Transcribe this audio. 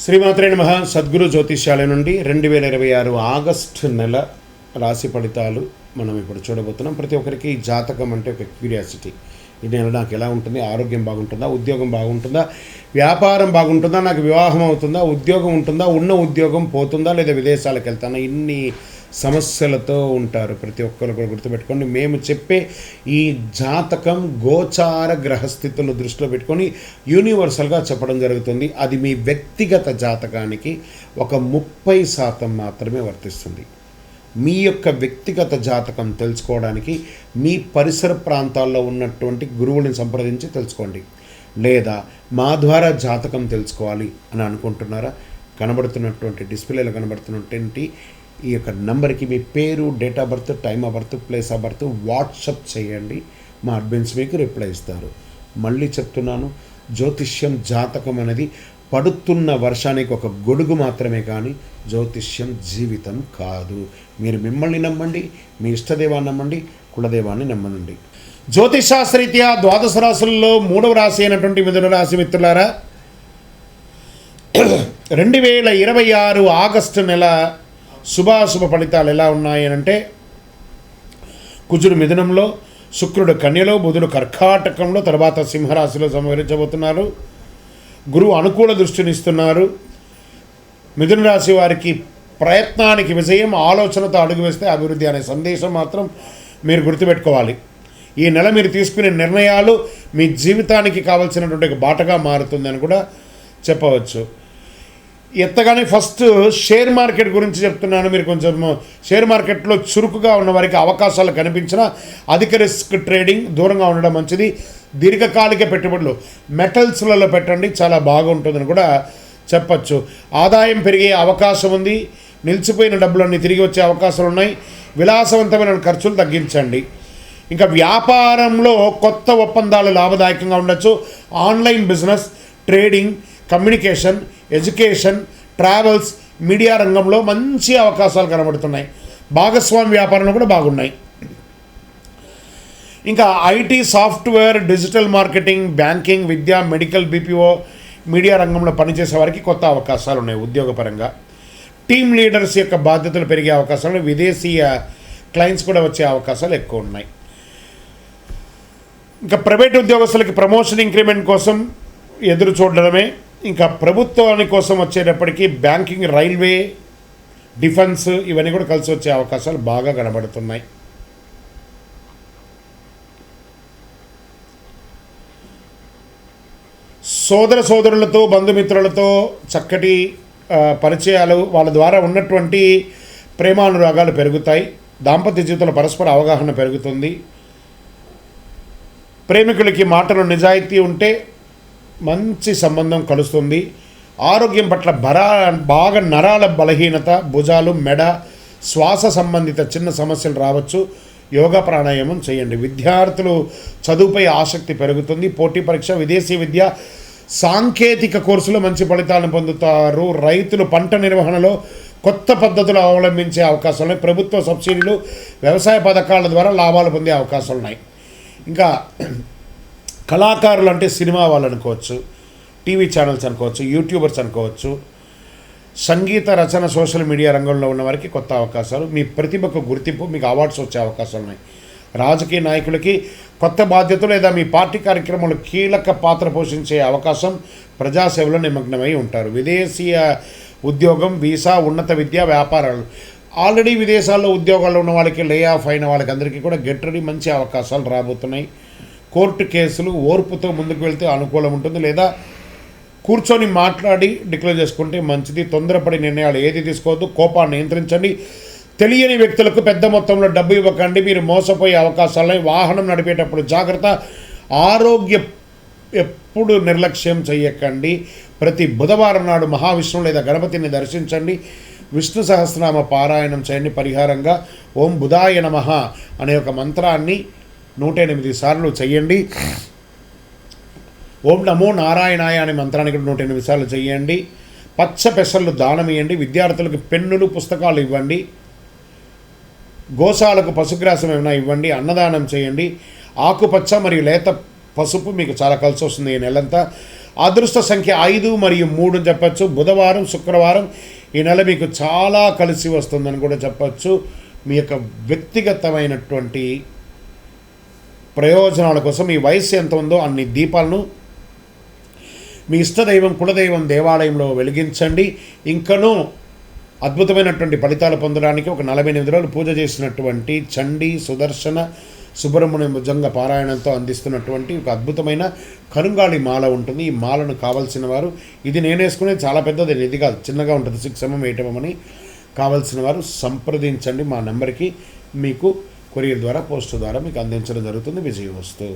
శ్రీమాత్రే నమః. సద్గురు జ్యోతిష్యాలయం నుండి 2026 ఆగస్టు నెల రాశి ఫలితాలు మనం ఇప్పుడు చూడబోతున్నాం. ప్రతి ఒక్కరికి జాతకం అంటే ఒక క్యూరియాసిటీ. ఈ నెల నాకు ఎలా ఉంటుంది, ఆరోగ్యం బాగుంటుందా, ఉద్యోగం బాగుంటుందా, వ్యాపారం బాగుంటుందా, నాకు వివాహం అవుతుందా, ఉద్యోగం ఉంటుందా, ఉన్న ఉద్యోగం పోతుందా, లేదా విదేశాలకు వెళ్తానా, ఇన్ని సమస్యలతో ఉంటారు. ప్రతి ఒక్కరు కూడా గుర్తుపెట్టుకోండి, మేము చెప్పే ఈ జాతకం గోచార గ్రహస్థితులను దృష్టిలో పెట్టుకొని యూనివర్సల్గా చెప్పడం జరుగుతుంది. అది మీ వ్యక్తిగత జాతకానికి ఒక 30% మాత్రమే వర్తిస్తుంది. మీ యొక్క వ్యక్తిగత జాతకం తెలుసుకోవడానికి మీ పరిసర ప్రాంతాల్లో ఉన్నటువంటి గురువుని సంప్రదించి తెలుసుకోండి. లేదా మా ద్వారా జాతకం తెలుసుకోవాలి అని అనుకుంటున్నారా? కనబడుతున్నటువంటి డిస్ప్లేలో కనబడుతున్నటువంటి ఈ యొక్క నంబర్కి మీ పేరు, date of birth, time of birth, place of birth WhatsApp చేయండి. మా అడ్మిన్స్ మీకు రిప్లై ఇస్తారు. మళ్ళీ చెప్తున్నాను, జ్యోతిష్యం జాతకం అనేది పడుతున్న వర్షానికి ఒక గొడుగు మాత్రమే, కానీ జ్యోతిష్యం జీవితం కాదు. మీరు మిమ్మల్ని నమ్మండి, మీ ఇష్టదేవాన్ని నమ్మండి, కులదేవాన్ని నమ్మనండి. జ్యోతిషాస్త్రరీత్యా ద్వాదశ రాశుల్లో 3వ రాశి అయినటువంటి మిథున రాశి మిత్రులారా, 2026 ఆగస్టు నెల శుభాశుభ ఫలితాలు ఎలా ఉన్నాయి అంటే, కుజుడు మిథునంలో, శుక్రుడు కన్యలో, బుధుడు కర్కాటకంలో, తర్వాత సింహరాశిలో సంహరించబోతున్నారు. గురువు అనుకూల దృష్టినిస్తున్నారు. మిథున రాశి వారికి ప్రయత్నానికి విజయం, ఆలోచనతో అడుగు వేస్తే అభివృద్ధి అనే సందేశం మాత్రం మీరు గుర్తుపెట్టుకోవాలి. ఈ నెల మీరు తీసుకునే నిర్ణయాలు మీ జీవితానికి కావాల్సినటువంటి బాటగా మారుతుందని కూడా చెప్పవచ్చు. ఎత్తగానే ఫస్ట్ షేర్ మార్కెట్ గురించి చెప్తున్నాను. మీరు కొంచెం షేర్ మార్కెట్లో చురుకుగా ఉన్న వారికి అవకాశాలు కనిపించినా అధిక రిస్క్ ట్రేడింగ్ దూరంగా ఉండడం మంచిది. దీర్ఘకాలిక పెట్టుబడులు మెటల్స్లలో పెట్టండి, చాలా బాగుంటుందని కూడా చెప్పచ్చు. ఆదాయం పెరిగే అవకాశం ఉంది. నిలిచిపోయిన డబ్బులన్నీ తిరిగి వచ్చే అవకాశాలు ఉన్నాయి. విలాసవంతమైన ఖర్చులు తగ్గించండి. ఇంకా వ్యాపారంలో కొత్త ఒప్పందాలు లాభదాయకంగా ఉండొచ్చు. Online business, trading, communication, education, travels, media రంగంలో మంచి అవకాశాలు కనబడుతున్నాయి. భాగస్వామి వ్యాపారంలో కూడా బాగున్నాయి. ఇంకా IT, software, digital marketing, banking, Vidya, medical, BPO, media రంగంలో పనిచేసే వారికి కొత్త అవకాశాలు ఉన్నాయి. ఉద్యోగపరంగా టీమ్ లీడర్స్ యొక్క బాధ్యతలు పెరిగే అవకాశాలు, విదేశీయ క్లయింట్స్ కూడా వచ్చే అవకాశాలు ఎక్కువ ఉన్నాయి. ఇంకా ప్రైవేట్ ఉద్యోగస్తులకి ప్రమోషన్, ఇంక్రిమెంట్ కోసం ఎదురు చూడడమే. ఇంకా ప్రభుత్వాని కోసం వచ్చేటప్పటికీ బ్యాంకింగ్, రైల్వే, డిఫెన్స్ ఇవన్నీ కూడా కలిసి వచ్చే అవకాశాలు బాగా కనబడుతున్నాయి. సోదరులతో, బంధుమిత్రులతో చక్కటి పరిచయాలు, వాళ్ళ ద్వారా ఉన్నటువంటి ప్రేమానురాగాలు పెరుగుతాయి. దాంపత్య జీవితంలో పరస్పర అవగాహన పెరుగుతుంది. ప్రేమికులకి మాటలు నిజాయితీ ఉంటే మంచి సంబంధం కలుస్తుంది. ఆరోగ్యం పట్ల బాగా నరాల బలహీనత, భుజాలు, మెడ, శ్వాస సంబంధిత చిన్న సమస్యలు రావచ్చు. యోగా, ప్రాణాయామం చేయండి. విద్యార్థులు చదువుపై ఆసక్తి పెరుగుతుంది. పోటీ పరీక్ష, విదేశీ విద్య, సాంకేతిక కోర్సులో మంచి ఫలితాలను పొందుతారు. రైతులు పంట నిర్వహణలో కొత్త పద్ధతులు అవలంబించే అవకాశాలు ఉన్నాయి. ప్రభుత్వ సబ్సిడీలు, వ్యవసాయ పథకాల ద్వారా లాభాలు పొందే అవకాశాలు ఉన్నాయి. ఇంకా కళాకారులు అంటే సినిమా వాళ్ళు అనుకోవచ్చు, టీవీ ఛానల్స్ అనుకోవచ్చు, యూట్యూబర్స్ అనుకోవచ్చు, సంగీత రచన, సోషల్ మీడియా రంగంలో ఉన్న వారికి కొత్త అవకాశాలు, మీ ప్రతిభకు గుర్తింపు, మీకు అవార్డ్స్ వచ్చే అవకాశాలు ఉన్నాయి. రాజకీయ నాయకులకి కొత్త బాధ్యతలు లేదా మీ పార్టీ కార్యక్రమాలు కీలక పాత్ర పోషించే అవకాశం, ప్రజాసేవలో నిమగ్నమై ఉంటారు. విదేశీయ ఉద్యోగం, వీసా, ఉన్నత విద్య, వ్యాపారాలు, ఆల్రెడీ విదేశాల్లో ఉద్యోగాల్లో ఉన్న వాళ్ళకి, లే ఆఫ్ అయిన వాళ్ళకి అందరికీ కూడా గెట్ రెడీ, మంచి అవకాశాలు రాబోతున్నాయి. కోర్టు కేసులు ఓర్పుతో ముందుకు వెళ్తే అనుకూలం ఉంటుంది. లేదా కూర్చొని మాట్లాడి డిక్లేర్ చేసుకుంటే మంచిది. తొందరపడి నిర్ణయాలు ఏది తీసుకోవద్దు. కోపాన్ని నియంత్రించండి. తెలియని వ్యక్తులకు పెద్ద మొత్తంలో డబ్బు ఇవ్వకండి. మీరు మోసపోయే అవకాశాలని. వాహనం నడిపేటప్పుడు జాగ్రత్త. ఆరోగ్యం ఎప్పుడు నిర్లక్ష్యం చేయకండి. ప్రతి బుధవారం నాడు మహావిష్ణువు లేదా గణపతిని దర్శించండి. విష్ణు సహస్రనామ పారాయణం చేయండి. పరిహారంగా ఓం బుధాయ నమః అనే ఒక మంత్రాన్ని 108 సార్లు చేయండి. ఓం నమో నారాయణాయ అనే మంత్రాన్ని కూడా 108 సార్లు చేయండి. పచ్చ పెసర్లు దానం ఇవ్వండి. విద్యార్థులకు పెన్నులు, పుస్తకాలు ఇవ్వండి. గోశాలకు పశుగ్రాసం ఏమైనా ఇవ్వండి. అన్నదానం చేయండి. ఆకుపచ్చ మరియు లేత పసుపు మీకు చాలా కలిసి వస్తుంది ఈ నెలంతా. అదృష్ట సంఖ్య 5 మరియు 3 అని చెప్పచ్చు. బుధవారం, శుక్రవారం ఈ నెల మీకు చాలా కలిసి వస్తుందని కూడా చెప్పచ్చు. మీ యొక్క వ్యక్తిగతమైనటువంటి ప్రయోజనాల కోసం మీ వయసు ఎంత ఉందో అన్ని దీపాలను మీ ఇష్టదైవం, కులదైవం దేవాలయంలో వెలిగించండి. ఇంకనూ అద్భుతమైనటువంటి ఫలితాలు పొందడానికి ఒక 48 రోజులు పూజ చేసినటువంటి చండీ, సుదర్శన, సుబ్రహ్మణ్య భుజంగ పారాయణంతో అందిస్తున్నటువంటి ఒక అద్భుతమైన కరుంగాళి మాల ఉంటుంది. ఈ మాలను కావాల్సిన వారు, ఇది నేను వేసుకునే చాలా పెద్దది, ఇది కాదు, చిన్నగా ఉంటుంది, 6 mm 8 mm అని. కావాల్సిన వారు సంప్రదించండి మా నెంబర్కి. మీకు కొరియర్ ద్వారా, పోస్ట్ ద్వారా మీకు అందించడం జరుగుతుంది. విజయవస్తు.